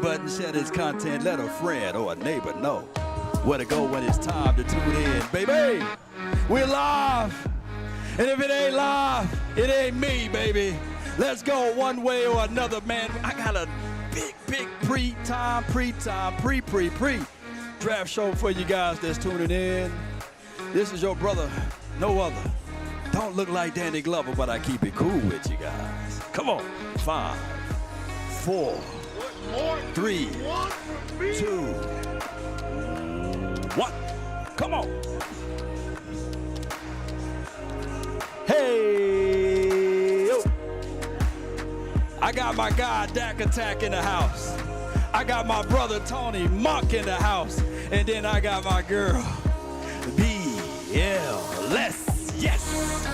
like button, share this content, let a friend or a neighbor know where to go when it's time to tune in. Baby, we're live. And if it ain't live, it ain't me, baby. Let's go one way or another, man. I got a big pre-draft show for you guys that's tuning in. This is your brother, no other. Don't look like Danny Glover, but I keep it cool with you guys. Come on. 5, 4, 3, 2, 1. Come on. Hey, yo. I got my guy Dak Attack in the house. I got my brother Tony Monk in the house. And then I got my girl, BLS. Yes.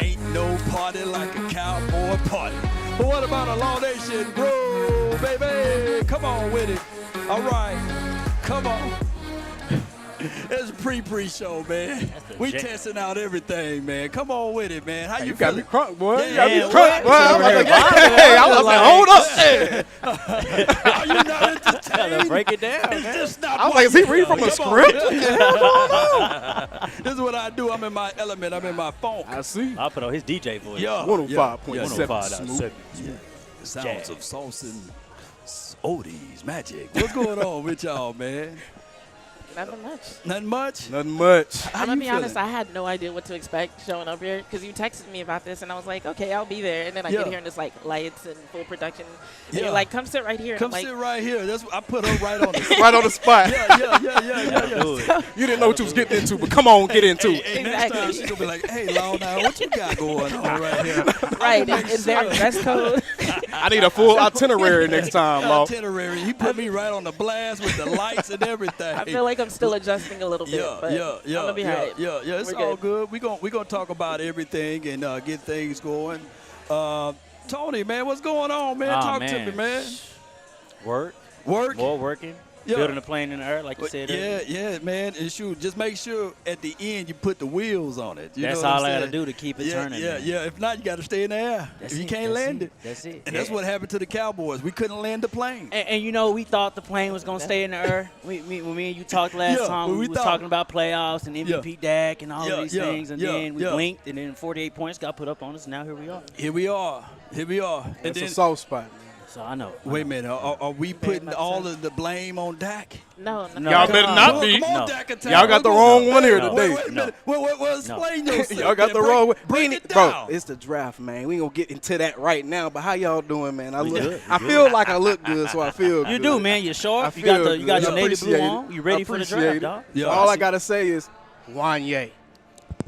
Ain't no party like a cowboy party. But what about a Law Nation groove, baby? Come on with it. All right. Come on. It's a pre-show, man. We testing out everything, man. Come on with it, man. How you got feeling? me crunk, boy. Yeah, you got me yeah, crunk, boy. I was like, hold up. Are you not entertained? Break it down, Is man. this not I was what like, is he you- reading from a Come on, script? man. What the hell going on? This is what I do. I'm in my element. I'm in my funk. I see. I'll put on his DJ voice. Yeah. 105.7 105.7. smooth. Sounds Jazz. of sauce and oldies magic. What's going on with y'all, man? Nothing much. Nothing much? Nothing much. How I'm gonna you be honest, feeling? I had no idea what to expect showing up here because you texted me about this and I was like, okay, I'll be there. And then I Yeah. get here and it's like lights and full production. And Yeah. you're like, come sit right here. And Come I'm like, sit right here. That's I put her right on the Right on the spot. Yeah. Do it. You didn't know what you was getting into, but come on, get into it. Hey, next time Exactly. she's gonna be like, hey, Law, now what you got going on right here? right, Make is there a sure. dress code? I need a full itinerary next time, Law. Itinerary. He put me right on the blast with the lights and everything. I feel like I'm still adjusting a little bit. but I'm gonna be alright. Yeah. It's We're all good. We gonna talk about everything and get things going. Tony, man, what's going on, man? Talk to me, man. Work. Work. More working. Yeah. Building a plane in the air, like you said. earlier. Yeah, man. And shoot, just make sure at the end you put the wheels on it. You That's know what all I'm I got to saying? do to keep it turning. man. Yeah. If not, you got to stay in the air. That's If you it, can't that's land it. That's it. And that's what happened to the Cowboys. We couldn't land the plane. And you know, we thought the plane was going to stay in the air. When me and you talked last Yeah, time, when we we was thought- talking about playoffs and MVP Dak and all of these things. And then we yeah. blinked, and then 48 points got put up on us. Now here we are. Here we are. And That's a then, soft spot, man. So I know. wait a minute. Are we putting much all so. of the blame on Dak? No. Y'all better not be. Come on, No. Dak Attack. Y'all got the What's wrong going one here No. today. Wait a minute. Well, explain yourself. Y'all got then. the wrong way. Break it Bro, down. it's the draft, man. We ain't gonna get into that right now. But how y'all doing, man? I good. I feel like I look good, so I feel good. You do, man. You're I short. You feel got you got good. your navy blue Appreciate on. it. You ready for the Appreciate draft, it. dog? Yeah. All I gotta say is, Wanye.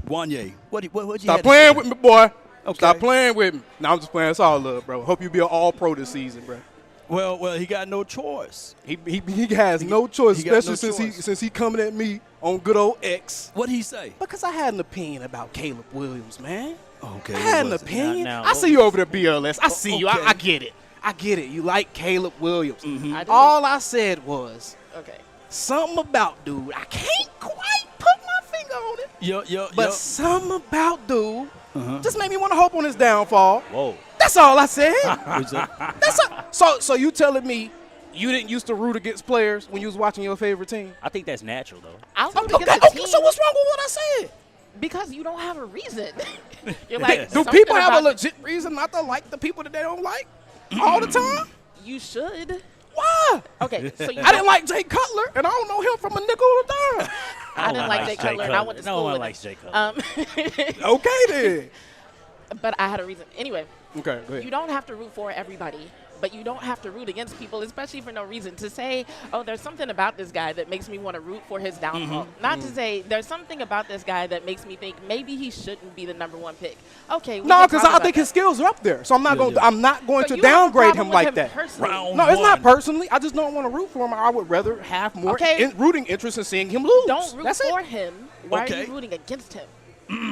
Wanye. What you Stop had to playing say? with me, boy. Okay. Stop playing with me. No, I'm just playing. It's all love, bro. Hope you be an all-pro this season, bro. Well, he got no choice. He has no choice, he got no especially choice. since he coming at me on good old X. What'd he say? Because I had an opinion about Caleb Williams, man. Okay. I had an what was it? opinion. Now, I see you over there, BLS. I see you. okay. I get it. I get it. You like Caleb Williams. I do. All I said was Okay. something about dude. I can't quite put my finger on it, but something about dude just made me want to hope on his downfall. Whoa. That's all I said. What's that? That's all. So you telling me you didn't used to root against players when you was watching your favorite team? I think that's natural, though. I'll root Okay, against the team so what's wrong with what I said? because you don't have a reason. You're like, Do something people have a about- legit reason not to like the people that they don't like all the time? You should. Why? Okay, so you I didn't like Jay Cutler, and I don't know him from a nickel or a dime. I didn't like likes Jay Jay Cutler, and I went to No school one with likes Jay him. Cutler. Okay, then. But I had a reason. Anyway, Okay, go you ahead. don't have to root for everybody, but you don't have to root against people, especially for no reason. To say, oh, there's something about this guy that makes me want to root for his downfall. Not to say there's something about this guy that makes me think maybe he shouldn't be the #1 pick. Okay. No, because I think his skills are up there, so I'm not going. yeah. I'm not going So to you have a downgrade problem him with like him that. personally. Round No, it's not one. personally. I just don't want to root for him. I would rather have more Okay. rooting interest in seeing him lose. Don't root That's for it. him. Why are Okay. you rooting against him?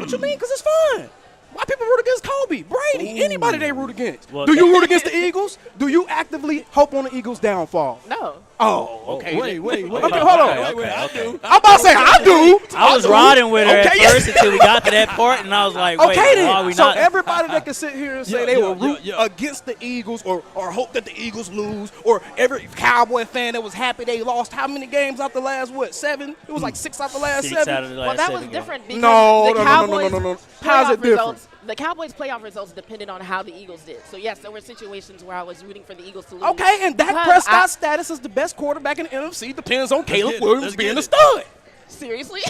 What you mean? Because it's fun. Why people root against Kobe, Brady, anybody they root against? Well, Do you root against the Eagles? Do you actively hope on the Eagles' downfall? No. Oh, okay. Wait. Okay, hold on. Wait, I do. I'm about to say I do. I was riding with her at first until we got to that part, and I was like, wait, Okay, why are then. we So not? everybody that can sit here and say they will root yeah. against the Eagles or hope that the Eagles lose, or every Cowboy fan that was happy they lost how many games out the last, 7? It was like 6 out the last 7. Out of the last Well, that 7 was games. different because No. the Cowboys How's it playoff different? results. The Cowboys' playoff results depended on how the Eagles did. So yes, there were situations where I was rooting for the Eagles to lose. Okay, and Dak because Prescott's status as the best quarterback in the NFC depends on Caleb get it. Williams Let's being get a it. stud. Seriously?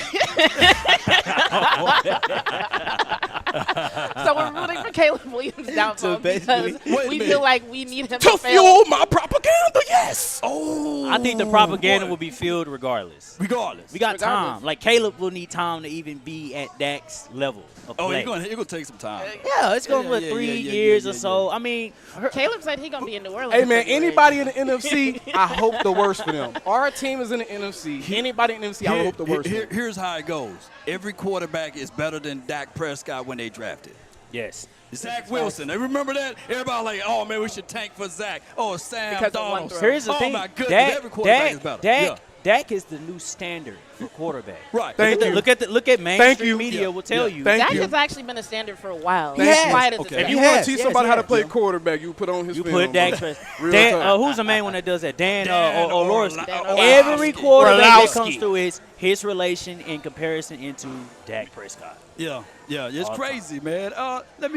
So we're rooting for Caleb Williams' downfall because we feel like we need him to To fail. fuel my propaganda, yes. Oh. I think the propaganda will be filled regardless. Regardless. We got Regardless. time. Like, Caleb will need time to even be at Dak's level of Oh, play. you're gonna take some time. Yeah, it's going to be 3 years or so. I mean, Caleb said he's going to be in New Orleans. Hey, man, in February. anybody in the NFC, I hope the worst for them. Our team is in the NFC. Anybody in the NFC, I hope the worst for them. Here's how it goes. Every quarterback is better than Dak Prescott when they drafted. yes. Zach Wilson. They remember that? Everybody like, oh, man, we should tank for Zach. Oh, Sam Because of one Donald. throw. Here's the Oh, thing. my goodness. Every quarterback is better. Dak is the new standard for quarterback. Right. Thank you. Look at mainstream you. media Yeah. will tell Yeah. you. Thank Dak you. has actually been a standard for a while. Thank That's you. why it is a Okay. If standard. you Yes, want to teach yes, somebody how to yes. play quarterback, you put on his You film. put Dak bro. Prescott. Real Dan, talk. who's the main one that does that? Dan Dan Orlovsky. Orlovsky. Every quarterback that Orlovsky. comes through is his relation in comparison into Dak Prescott. Yeah, it's All crazy, man.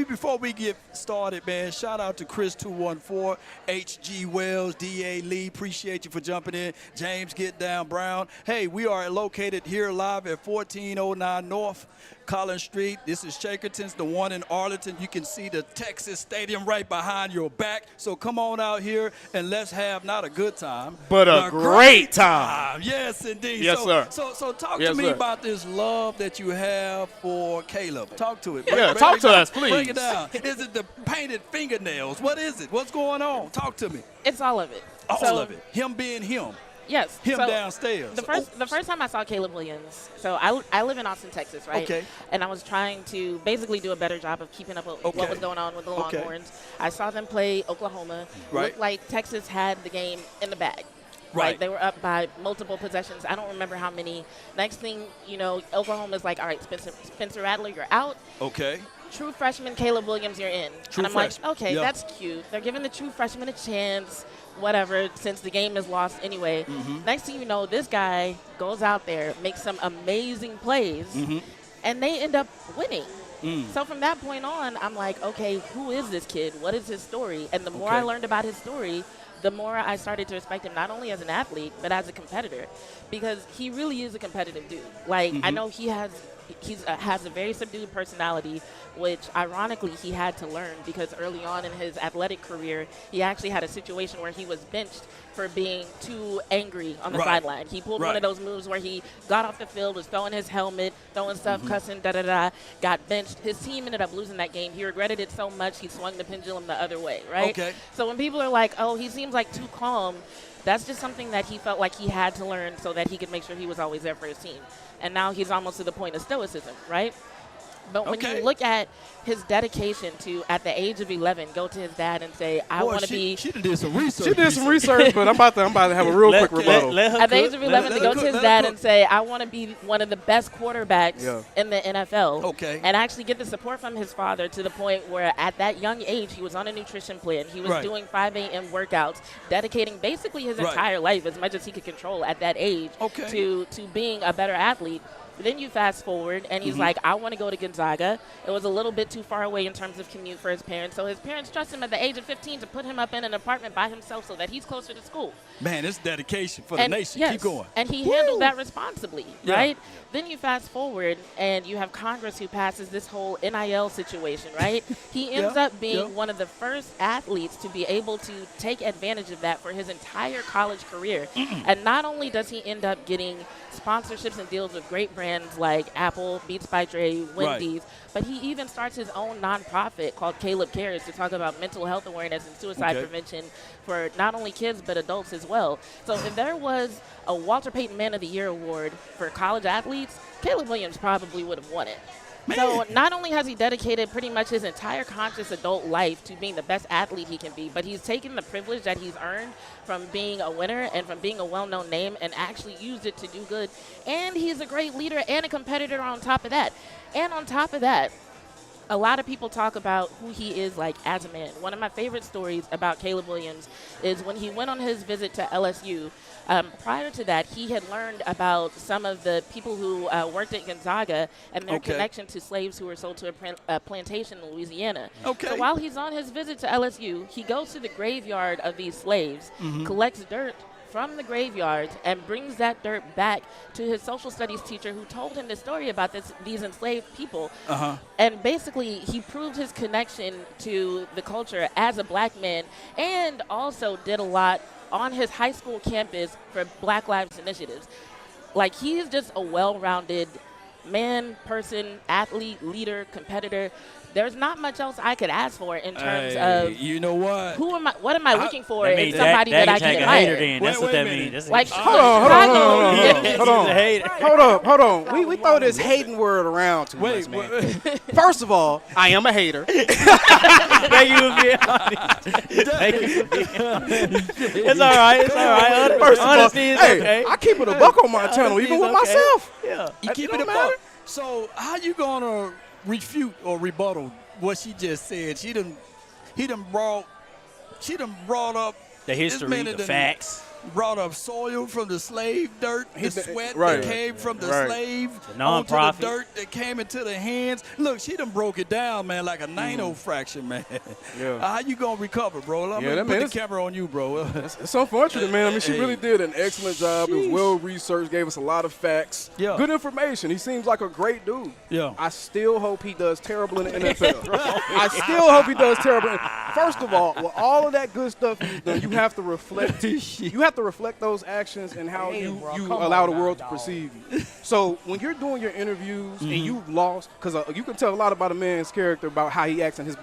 Before we get started, man, shout out to Chris214, HG Wells, DA Lee, appreciate you for jumping in. James Get Down Brown. Hey, we are located here live at 1409 North Collins Street. This is Shakertin's, the one in Arlington. You can see the Texas Stadium right behind your back. So come on out here and let's have not a good time, But a great time. Yes, indeed. Yes, sir. So talk Yes, to me sir. about this love that you have for Caleb. Talk to it. Yeah, talk it to down. us, please. Break it down. Is it the painted fingernails? What is it? What's going on? Talk to me. It's all of it. All of it. Him being him. Yes. Him so downstairs. The first time I saw Caleb Williams, so I live in Austin, Texas, right? Okay. And I was trying to basically do a better job of keeping up with Okay. what was going on with the Okay. Longhorns. I saw them play Oklahoma. Right. Looked like Texas had the game in the bag. Right. They were up by multiple possessions. I don't remember how many. Next thing you know, Oklahoma's like, all right, Spencer Rattler, you're out. Okay. True freshman Caleb Williams, you're in. True and I'm freshman. like, okay, Yeah. that's cute. They're giving the true freshman a chance, whatever, since the game is lost anyway. Mm-hmm. Next thing you know, this guy goes out there, makes some amazing plays, and they end up winning. So from that point on, I'm like, okay, who is this kid? What is his story? And the more I Okay. learned about his story, the more I started to respect him, not only as an athlete, but as a competitor, because he really is a competitive dude. Like, I know he has a very subdued personality, which ironically he had to learn because early on in his athletic career, he actually had a situation where he was benched for being too angry on the Right. sideline. He pulled one Right. of those moves where he got off the field, was throwing his helmet, throwing stuff, cussing, got benched. His team ended up losing that game. He regretted it so much, he swung the pendulum the other way, right? Okay. So when people are like, oh, he seems like too calm, that's just something that he felt like he had to learn so that he could make sure he was always there for his team. And now he's almost to the point of stoicism, right? But when Okay. you look at his dedication to, at the age of 11, go to his dad and say, I want to be... She done did some research. She did some research, but I'm about to have a real quick rebuttal. At the age of 11, to let go her to cook, his let her dad cook. and say, I want to be one of the best quarterbacks Yeah. in the NFL. Okay. And actually get the support from his father to the point where at that young age, he was on a nutrition plan. He was Right. doing 5 a.m. workouts, dedicating basically his Right. entire life, as much as he could control at that age, Okay. to being a better athlete. Then you fast forward, and he's like, I want to go to Gonzaga. It was a little bit too far away in terms of commute for his parents. So his parents trust him at the age of 15 to put him up in an apartment by himself so that he's closer to school. Man, it's dedication for the nation. Yes, Keep going. and he handled that responsibly, Yeah. right? Then you fast forward, and you have Congress who passes this whole NIL situation, right? He ends Yeah, up being yeah. one of the first athletes to be able to take advantage of that for his entire college career. And not only does he end up getting sponsorships and deals with great brands like Apple, Beats by Dre, Wendy's, but he even starts his own nonprofit called Caleb Cares to talk about mental health awareness and suicide Okay. prevention for not only kids but adults as well. So if there was a Walter Payton Man of the Year award for college athletes, Caleb Williams probably would have won it. So not only has he dedicated pretty much his entire conscious adult life to being the best athlete he can be, but he's taken the privilege that he's earned from being a winner and from being a well-known name and actually used it to do good. And he's a great leader and a competitor on top of that. And on top of that, a lot of people talk about who he is like as a man. One of my favorite stories about Caleb Williams is when he went on his visit to LSU. Prior to that, he had learned about some of the people who worked at Gonzaga and their connection to slaves who were sold to a plantation in Louisiana. So while he's on his visit to LSU, he goes to the graveyard of these slaves, collects dirt from the graveyards, and brings that dirt back to his social studies teacher who told him the story about these enslaved people. And basically, he proved his connection to the culture as a black man and also did a lot on his high school campus for Black Lives initiatives. Like, he's just a well-rounded man, person, athlete, leader, competitor. There's not much else I could ask for in terms of, you know what? What am I looking for in somebody that I can admire? That's what that means. Like, hold on. We throw this hating word around too much, man. First of all, I am a hater. Thank you for being honest. Thank you for being honest. It's all right. It's all right. First of all, Honesty is okay. hey, I keep it a buck on my channel, even with myself. Yeah. You keep it a buck. So how you gonna refute or rebuttal what she just said? He done brought up The history, the facts. Brought up soil from the slave dirt, the sweat right. that came from the slave, The onto nonprofit. the dirt that came into the hands. Look, she done broke it down, man, like a nanofraction, man. Yeah. How you gonna recover, bro? Let me put the camera on you, bro. It's unfortunate, man. I mean, she really did an excellent job. It was well-researched, gave us a lot of facts. Yeah. Good information. He seems like a great dude. Yeah. I still hope he does terrible in the NFL. I still hope he does terrible. First of all, with all of that good stuff he's done, you have to reflect. You have to reflect those actions and how you allow the world to perceive you. So when you're doing your interviews and you've lost, because you can tell a lot about a man's character about how he acts in his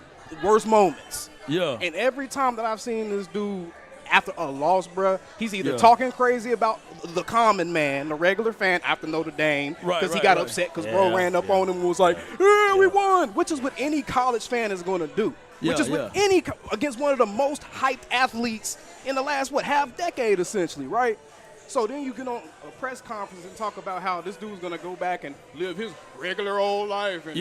worst moments. Yeah. And every time that I've seen this dude after a loss, bruh, he's either talking crazy about the common man, the regular fan after Notre Dame, because he got upset because bro ran up on him and was like, "Yeah, we won," which is what any college fan is going to do. Which is what against one of the most hyped athletes in the last, half decade, essentially, right? So then you get on a press conference and talk about how this dude's going to go back and live his regular old life. And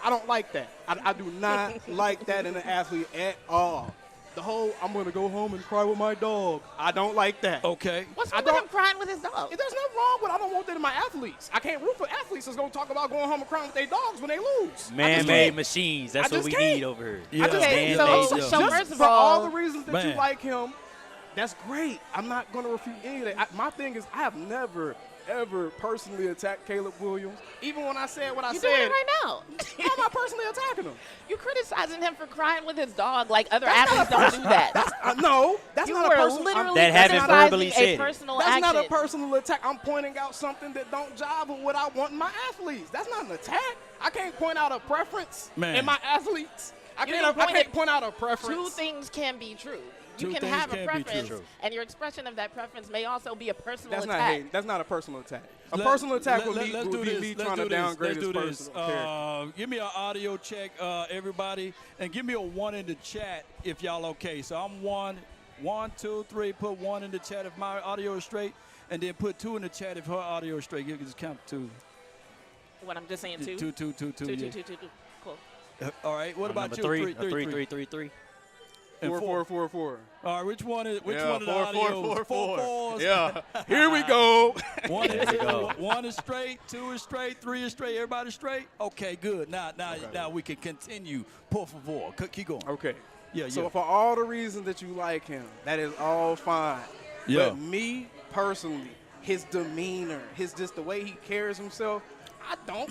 I don't like that. I do not like that in an athlete at all. The whole, I'm going to go home and cry with my dog. I don't like that. Okay. What's wrong with him crying with his dog? There's nothing wrong with I don't want that in my athletes. I can't root for athletes that's going to talk about going home and crying with their dogs when they lose. Man-made machines. That's what we need over here. Yeah. Okay, so first of for all all, the reasons that you like him, that's great. I'm not going to refute any of that. My thing is, I have never, ever personally attacked Caleb Williams. Even when I said what I you're said. doing it right now. How am I personally attacking him? You're criticizing him for crying with his dog like other athletes don't do that. No, that's You not a were personal. literally That haven't criticizing verbally a said it. personal That's action. not a personal attack. I'm pointing out something that don't jive with what I want in my athletes. That's not an attack. I can't point out a preference in my athletes. I can't point out a preference. Two things can be true. Two You can things have a can be preference, true. and your expression of that preference may also be a personal That's attack. not hate. That's not a personal attack. A personal attack would be me trying to downgrade his personal character. Give me an audio check, everybody, and give me a 1 in the chat if y'all okay. So I'm 1, 2, 3. Put 1 in the chat if my audio is straight, and then put 2 in the chat if her audio is straight. You can just count 2. What I'm just saying, two. Two. Two. Cool. All right. What about you? 3. And 4. All right. Which one is the audio? 4. Yeah. Here we go. 1 is 1 is straight, 2 is straight, 3 is straight. Everybody straight? Okay, good. Now we can continue. Por favor. Keep going. Okay. Yeah. So for all the reasons that you like him, that is all fine. Yeah. But me personally, his demeanor, the way he carries himself, I don't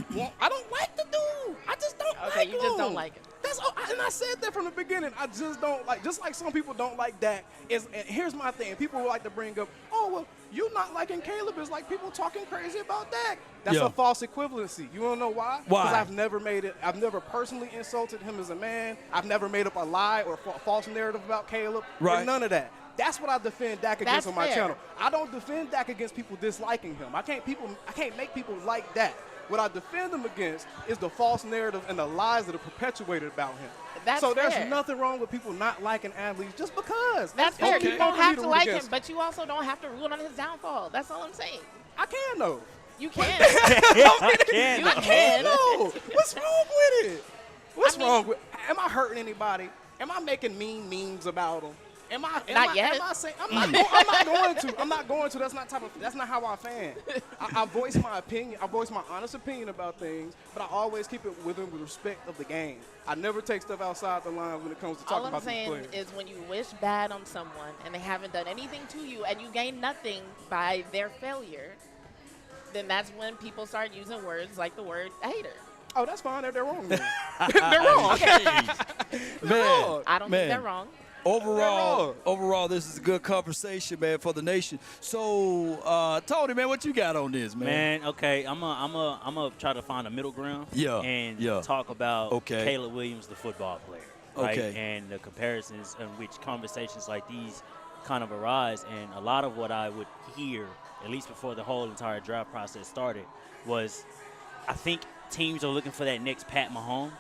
like the dude. I just don't like him. Okay, you just don't like him. That's all, and I said that from the beginning. I just don't like, just like some people don't like Dak. And here's my thing. People would like to bring up, oh, well, you not liking Caleb is like people talking crazy about Dak. That's a false equivalency. You want to know why? Why? Because I've never personally insulted him as a man. I've never made up a lie or false narrative about Caleb. Right. None of that. That's what I defend Dak against That's on my fair. channel. I don't defend Dak against people disliking him. I can't make people like that. What I defend him against is the false narrative and the lies that are perpetuated about him. That's so there's fair. nothing wrong with people not liking athletes just because. That's fair. okay. You don't have to root like him, against but you also don't have to root on his downfall. That's all I'm saying. I can though. You can. I can. You can. No. What's wrong with it? What's I mean- wrong with? Am I hurting anybody? Am I making mean memes about them? Not yet. Am I saying, I'm not going to. I'm not going to. That's not how I fan. I voice my opinion. I voice my honest opinion about things, but I always keep it within the respect of the game. I never take stuff outside the line when it comes to All talking I'm about these saying players. is when you wish bad on someone and they haven't done anything to you and you gain nothing by their failure, then that's when people start using words like the word hater. Oh, that's fine. They're wrong. Then. They're wrong. Man, I don't man. think they're wrong. Overall, this is a good conversation, man, for the nation. So, Tony, man, what you got on this, man? Man, okay, I'm gonna try to find a middle ground. And talk about Caleb Williams, the football player. Right? Okay. And the comparisons in which conversations like these kind of arise. And a lot of what I would hear, at least before the whole entire draft process started, was I think teams are looking for that next Pat Mahomes.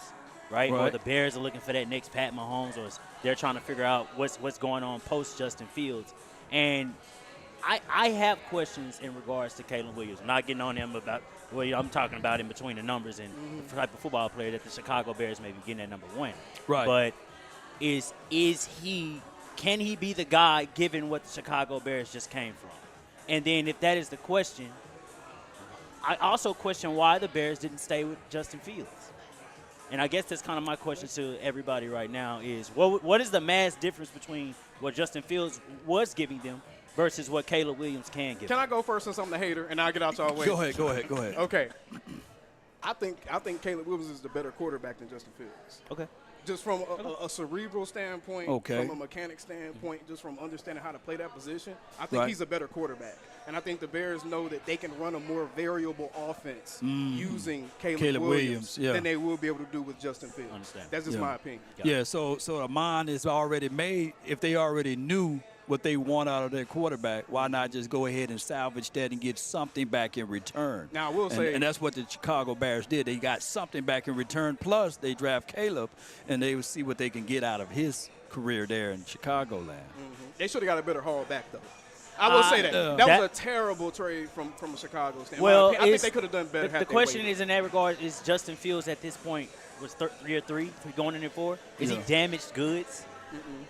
Right? Or the Bears are looking for that next Pat Mahomes, or they're trying to figure out what's going on post Justin Fields. And I have questions in regards to Caleb Williams. I'm not getting on him about I'm talking about in between the numbers and the type of football player that the Chicago Bears may be getting at number one. Right. But can he be the guy given what the Chicago Bears just came from? And then if that is the question, I also question why the Bears didn't stay with Justin Fields. And I guess that's kind of my question to everybody right now is what is the mass difference between what Justin Fields was giving them versus what Caleb Williams can give Can them? I go first since I'm the hater and I'll get out y'all way? Go ahead. Okay. I think Caleb Williams is the better quarterback than Justin Fields. Okay. Just from a cerebral standpoint, from a mechanic standpoint, just from understanding how to play that position, I think he's a better quarterback. And I think the Bears know that they can run a more variable offense using Caleb Williams than they will be able to do with Justin Fields. Understand. That's just my opinion. So the mind is already made. If they already knew what they want out of their quarterback, why not just go ahead and salvage that and get something back in return? Now, I will say – and that's what the Chicago Bears did. They got something back in return, plus they draft Caleb, and they will see what they can get out of his career there in Chicagoland. They should have got a better haulback, though. I will say that. That was a terrible trade from a Chicago standpoint. Well, I think they could have done better. The question is in that regard, is Justin Fields at this point was 3 or 3 going in there 4? Is he damaged goods?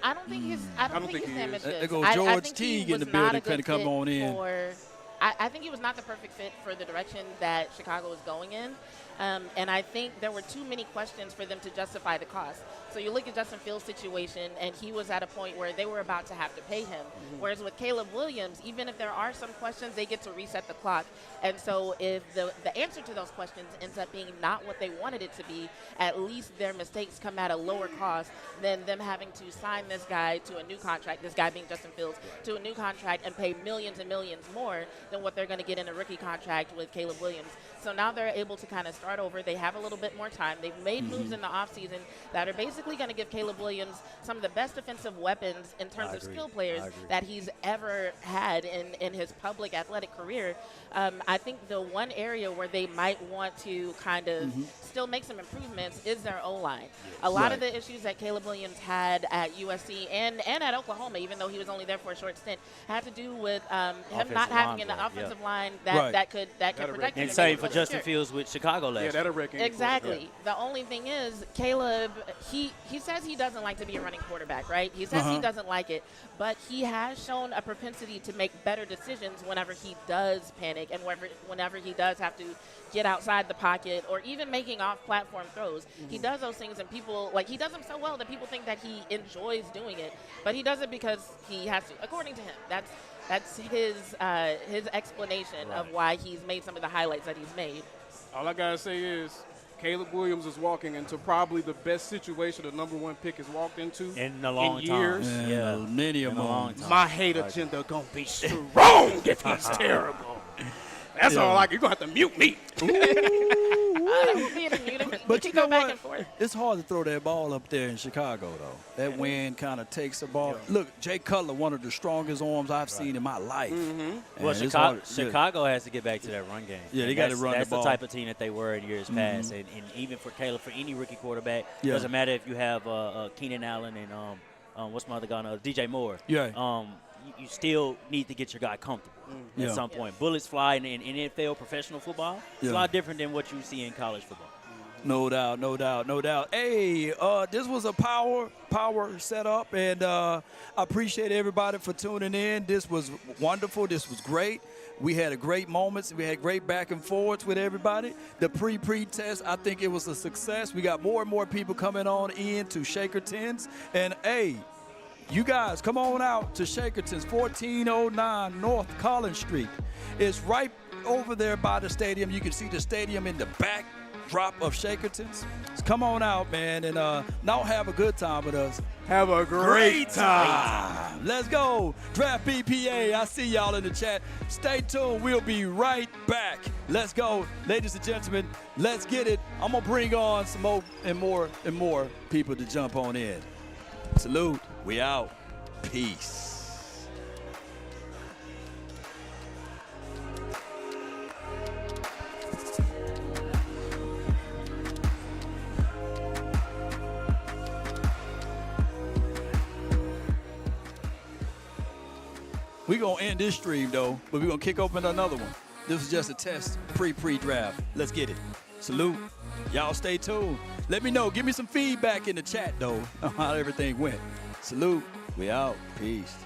I don't think he's. I don't think he's damaged goods. There goes I George think Teague he in the was building, not a good come fit on in. I think he was not the perfect fit for the direction that Chicago was going in. And I think there were too many questions for them to justify the cost. So you look at Justin Fields' situation, and he was at a point where they were about to have to pay him. Whereas with Caleb Williams, even if there are some questions, they get to reset the clock. And so if the answer to those questions ends up being not what they wanted it to be, at least their mistakes come at a lower cost than them having to sign this guy to a new contract, this guy being Justin Fields, to a new contract and pay millions and millions more than what they're going to get in a rookie contract with Caleb Williams. So now they're able to kind of start over. They have a little bit more time. They've made moves in the offseason that are basically going to give Caleb Williams some of the best defensive weapons in terms of skill players that he's ever had in his public athletic career. I think the one area where they might want to kind of still make some improvements is their O-line. A lot of the issues that Caleb Williams had at USC and at Oklahoma, even though he was only there for a short stint, had to do with him not having an offensive line that could protect him. And same for Justin Fields with Chicago last year. that'll wreck him. Exactly. The only thing is, Caleb, he says he doesn't like to be a running quarterback, right? He says he doesn't like it, but he has shown a propensity to make better decisions whenever he does panic and whenever he does have to get outside the pocket or even making off-platform throws. He does those things, and people, he does them so well that people think that he enjoys doing it, but he does it because he has to, according to him. That's his explanation of why he's made some of the highlights that he's made. All I got to say is Caleb Williams is walking into probably the best situation the number 1 pick has walked into in a long years. time. Yeah, many a long time. My hate agenda going to be strong if he's terrible. That's all I can. You're going to have to mute me. I will be in a mute But you you know go back what? and forth. It's hard to throw that ball up there in Chicago, though. That wind kind of takes the ball. Look, Jay Cutler, one of the strongest arms I've seen in my life. Well, Chicago has to get back to that run game. Yeah, they got to run the ball. That's the type of team that they were in years past. And even for Caleb, for any rookie quarterback, doesn't matter if you have Keenan Allen and what's my other guy? DJ Moore. Yeah. You still need to get your guy comfortable at some point. Bullets fly in NFL professional football. It's a lot different than what you see in college football. No doubt, no doubt, no doubt. Hey, this was a power setup, and I appreciate everybody for tuning in. This was wonderful. This was great. We had a great moments. We had great back and forths with everybody. The pre-test, I think it was a success. We got more and more people coming on in to Shakertins, and hey, you guys, come on out to Shakertin's, 1409 North Collins Street. It's right over there by the stadium. You can see the stadium in the backdrop of Shakertin's. So come on out, man, and now have a good time with us. Have a great time. Let's go. Draft BPA. I see y'all in the chat. Stay tuned. We'll be right back. Let's go. Ladies and gentlemen, let's get it. I'm going to bring on some more and more people to jump on in. Salute. We out. Peace. We're going to end this stream, though, but we're going to kick open another one. This was just a test, pre-draft. Let's get it. Salute. Y'all stay tuned. Let me know. Give me some feedback in the chat, though, on how everything went. Salute. We out. Peace.